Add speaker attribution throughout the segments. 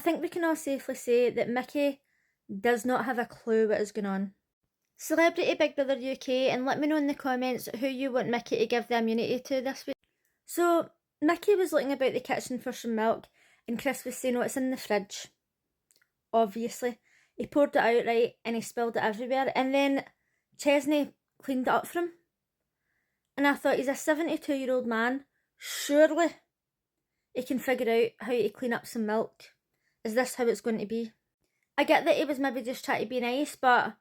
Speaker 1: think we can all safely say that Mickey does not have a clue what is going on. Celebrity Big Brother UK, and let me know in the comments who you want Mickey to give the immunity to this week. So, Mickey was looking about the kitchen for some milk, and Chris was saying, oh, it's in the fridge. Obviously. He poured it out right, and he spilled it everywhere, and then Chesney cleaned it up for him. And I thought, he's a 72-year-old man, surely he can figure out how to clean up some milk. Is this how it's going to be? I get that he was maybe just trying to be nice, but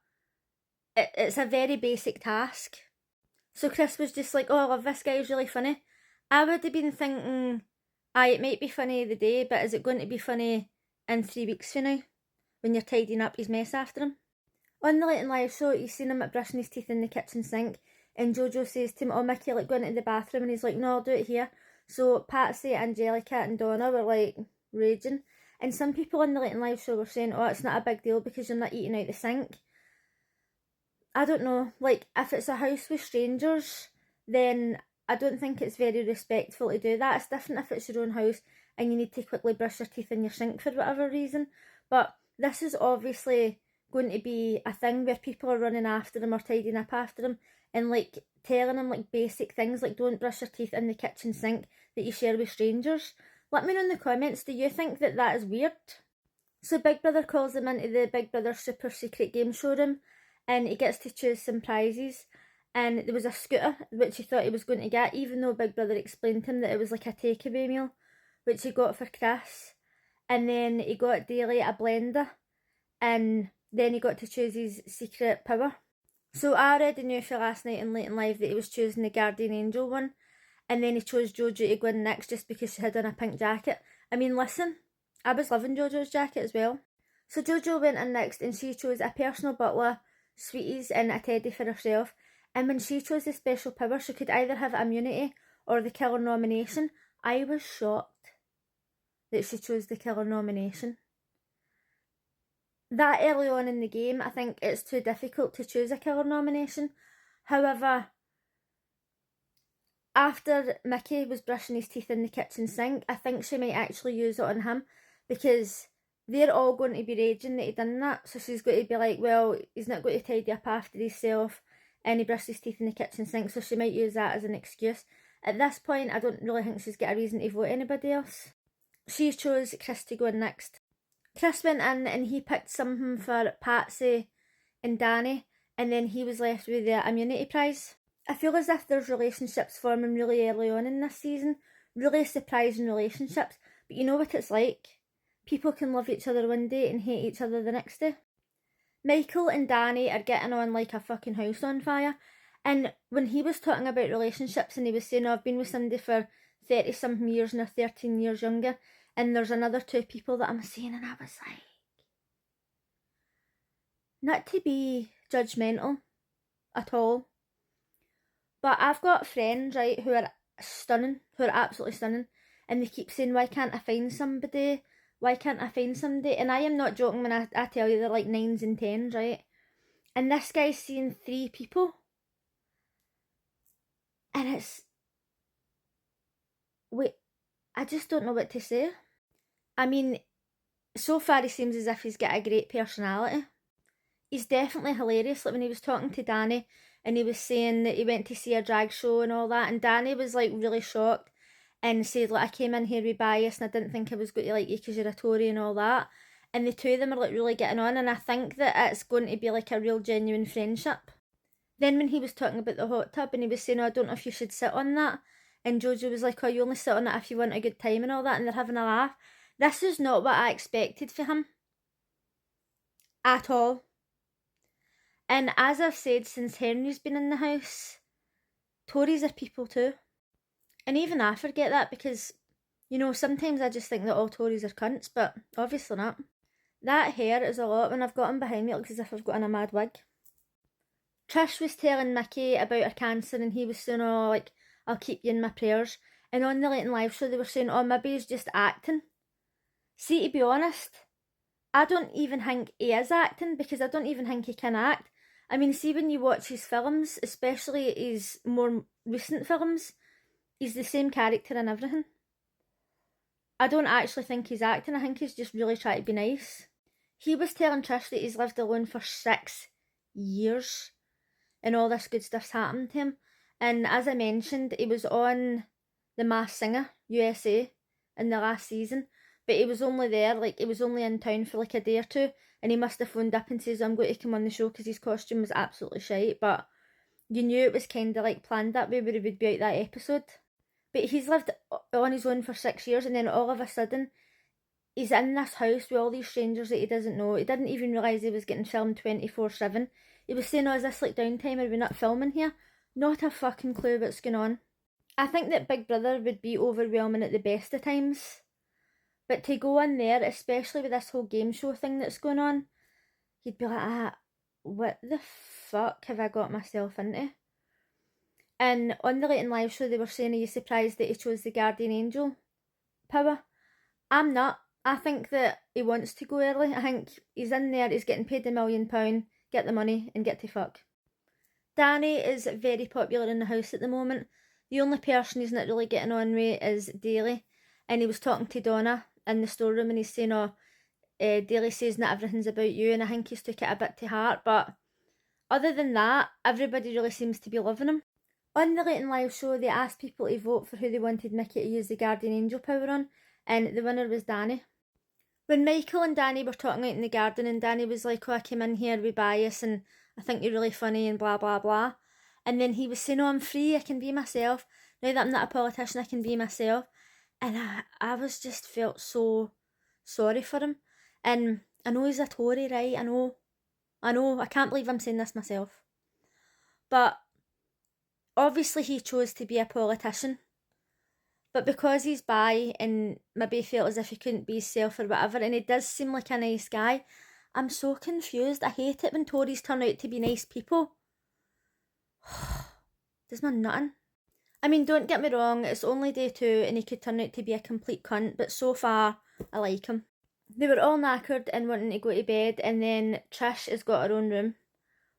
Speaker 1: it's a very basic task. So Chris was just like, oh, I love this guy, he's really funny. I would have been thinking, aye, it might be funny the day, but is it going to be funny in 3 weeks from now, when you're tidying up his mess after him? On the Late and Live show, you seen him at brushing his teeth in the kitchen sink, and Jojo says to him, oh, Mickey, like, going into the bathroom, and he's like, no, I'll do it here. So Patsy, Angelica and Donna were like raging, and some people on the Late and Live show were saying, oh, it's not a big deal because you're not eating out the sink. I don't know, like, if it's a house with strangers, then I don't think it's very respectful to do that. It's different if it's your own house and you need to quickly brush your teeth in your sink for whatever reason. But this is obviously going to be a thing where people are running after him or tidying up after him and like telling him like basic things like don't brush your teeth in the kitchen sink that you share with strangers. Let me know in the comments, do you think that that is weird? So Big Brother calls him into the Big Brother super secret game showroom, and he gets to choose some prizes, and there was a scooter which he thought he was going to get, even though Big Brother explained to him that it was like a takeaway meal, which he got for Chris. And then he got Daly a blender, and then he got to choose his secret power. So I already knew for last night in Late and Live that he was choosing the Guardian Angel one, and then he chose Jojo to go in next just because she had on a pink jacket. I mean, listen, I was loving Jojo's jacket as well. So Jojo went in next, and she chose a personal butler, sweeties and a teddy for herself, and when she chose the special power she could either have immunity or the killer nomination. I was shocked that she chose the killer nomination. That early on in the game, I think it's too difficult to choose a killer nomination. However, after Mickey was brushing his teeth in the kitchen sink, I think she might actually use it on him, because they're all going to be raging that he done that. So she's going to be like, well, he's not going to tidy up after himself and he brushed his teeth in the kitchen sink, so she might use that as an excuse. At this point, I don't really think she's got a reason to vote anybody else. She chose Chris to go in next. Chris went in and he picked something for Patsy and Danny, and then he was left with the immunity prize. I feel as if there's relationships forming really early on in this season, really surprising relationships, but you know what it's like. People can love each other one day and hate each other the next day. Michael and Danny are getting on like a fucking house on fire, and when he was talking about relationships and he was saying, oh, I've been with somebody for 30-something years and they're 13 years younger, and there's another 2 people that I'm seeing, and I was like, not to be judgmental at all, but I've got friends, right, who are stunning, who are absolutely stunning, and they keep saying, why can't I find somebody? Why can't I find somebody? And I am not joking when I tell you they're like 9s and 10s, right? And this guy's seeing 3 people. And it's... wait, I just don't know what to say. I mean, so far he seems as if he's got a great personality. He's definitely hilarious. Like when he was talking to Danny and he was saying that he went to see a drag show and all that, and Danny was like really shocked and said, like, I came in here with bias and I didn't think I was going to like you because you're a Tory and all that. And the two of them are like really getting on, and I think that it's going to be like a real genuine friendship. Then when he was talking about the hot tub and he was saying, oh, I don't know if you should sit on that, and Jojo was like, oh, you only sit on it if you want a good time and all that, and they're having a laugh. This is not what I expected for him. At all. And as I've said since Henry's been in the house, Tories are people too. And even I forget that because, you know, sometimes I just think that all Tories are cunts, but obviously not. That hair is a lot. When I've got him behind me, it looks as if I've got on a mad wig. Trish was telling Mickey about her cancer and he was saying, oh, like, I'll keep you in my prayers. And on the Late and Live show they were saying, oh, maybe he's just acting. See, to be honest, I don't even think he is acting, because I don't even think he can act. I mean, see, when you watch his films, especially his more recent films, he's the same character and everything. I don't actually think he's acting, I think he's just really trying to be nice. He was telling Trish that he's lived alone for 6 years and all this good stuff's happened to him. And as I mentioned, he was on The Masked Singer USA in the last season, but he was only there, like he was only in town for like a day or two, and he must have phoned up and says, I'm going to come on the show because his costume was absolutely shite, but you knew it was kind of like planned that way where he would be out that episode. But he's lived on his own for 6 years, and then all of a sudden he's in this house with all these strangers that he doesn't know. He didn't even realise he was getting filmed 24/7. He was saying, oh, is this like downtime, are we not filming here? Not a fucking clue what's going on. I think that Big Brother would be overwhelming at the best of times, but to go in there, especially with this whole game show thing that's going on, you'd be like, what the fuck have I got myself into? And on the Late and Live show, they were saying, are you surprised that he chose the Guardian Angel power? I'm not. I think that he wants to go early. I think he's in there, he's getting paid £1 million, get the money and get to fuck. Danny is very popular in the house at the moment. The only person he's not really getting on with is Daly, and he was talking to Donna in the storeroom and he's saying, oh, Daly says not everything's about you, and I think he's took it a bit to heart, but other than that, everybody really seems to be loving him. On the Late and Live show, they asked people to vote for who they wanted Mickey to use the Guardian Angel power on, and the winner was Danny. When Michael and Danny were talking out in the garden, and Danny was like, oh, I came in here with bias and I think you're really funny and blah blah blah, and then he was saying, oh, I'm free, I can be myself, now that I'm not a politician I can be myself, and I was just felt so sorry for him. And I know he's a Tory, right, I know, I can't believe I'm saying this myself, but obviously he chose to be a politician. But because he's bi and maybe felt as if he couldn't be himself or whatever, and he does seem like a nice guy, I'm so confused. I hate it when Tories turn out to be nice people. There's no nothing. I mean, don't get me wrong, it's only day 2 and he could turn out to be a complete cunt, but so far, I like him. They were all knackered and wanting to go to bed, and then Trish has got her own room,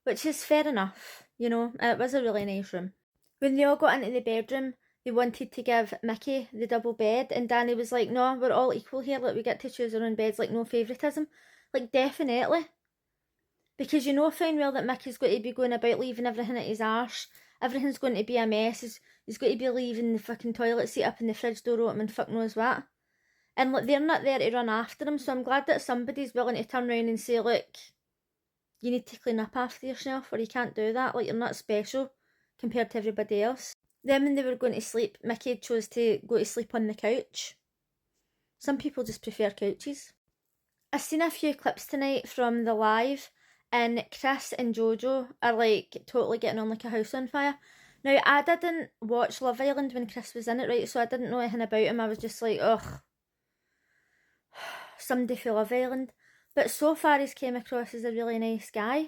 Speaker 1: which is fair enough, you know, it was a really nice room. When they all got into the bedroom, they wanted to give Mickey the double bed, and Danny was like, no, we're all equal here, like we get to choose our own beds, like no favouritism. Like definitely. Because you know fine well that Mickey's going to be going about leaving everything at his arse. Everything's going to be a mess. He's going to be leaving the fucking toilet seat up and the fridge door open and fuck knows what. And like they're not there to run after him, so I'm glad that somebody's willing to turn around and say, look, you need to clean up after yourself, or you can't do that, like you're not special compared to everybody else. Then when they were going to sleep, Mickey chose to go to sleep on the couch. Some people just prefer couches. I've seen a few clips tonight from the live, and Chris and Jojo are like totally getting on like a house on fire. Now, I didn't watch Love Island when Chris was in it, right, so I didn't know anything about him. I was just like, ugh, somebody for Love Island. But so far he's came across as a really nice guy.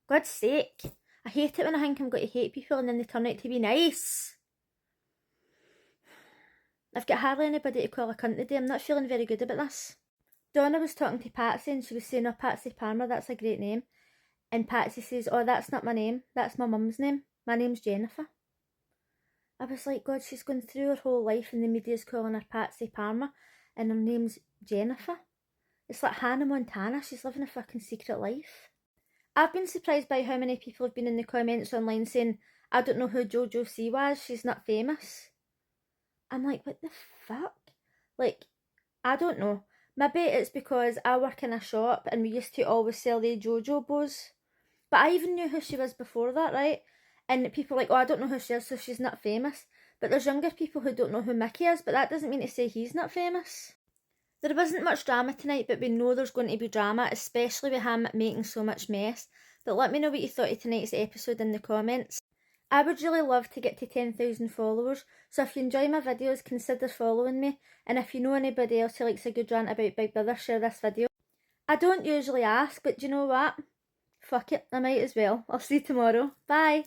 Speaker 1: God's sake. I hate it when I think I'm going to hate people and then they turn out to be nice. I've got hardly anybody to call a cunt today. I'm not feeling very good about this. Donna was talking to Patsy and she was saying, oh, Patsy Palmer, that's a great name. And Patsy says, oh, that's not my name. That's my mum's name. My name's Jennifer. I was like, God, she's going through her whole life and the media's calling her Patsy Palmer and her name's Jennifer. It's like Hannah Montana. She's living a fucking secret life. I've been surprised by how many people have been in the comments online saying, I don't know who Jojo C was, she's not famous. I'm like, what the fuck? Like, I don't know. Maybe it's because I work in a shop and we used to always sell the Jojo bows. But I even knew who she was before that, right? And people are like, oh, I don't know who she is, so she's not famous. But there's younger people who don't know who Mickey is, but that doesn't mean to say he's not famous. There wasn't much drama tonight, but we know there's going to be drama, especially with him making so much mess. But let me know what you thought of tonight's episode in the comments. I would really love to get to 10,000 followers, so if you enjoy my videos, consider following me. And if you know anybody else who likes a good rant about Big Brother, share this video. I don't usually ask, but do you know what? Fuck it, I might as well. I'll see you tomorrow. Bye!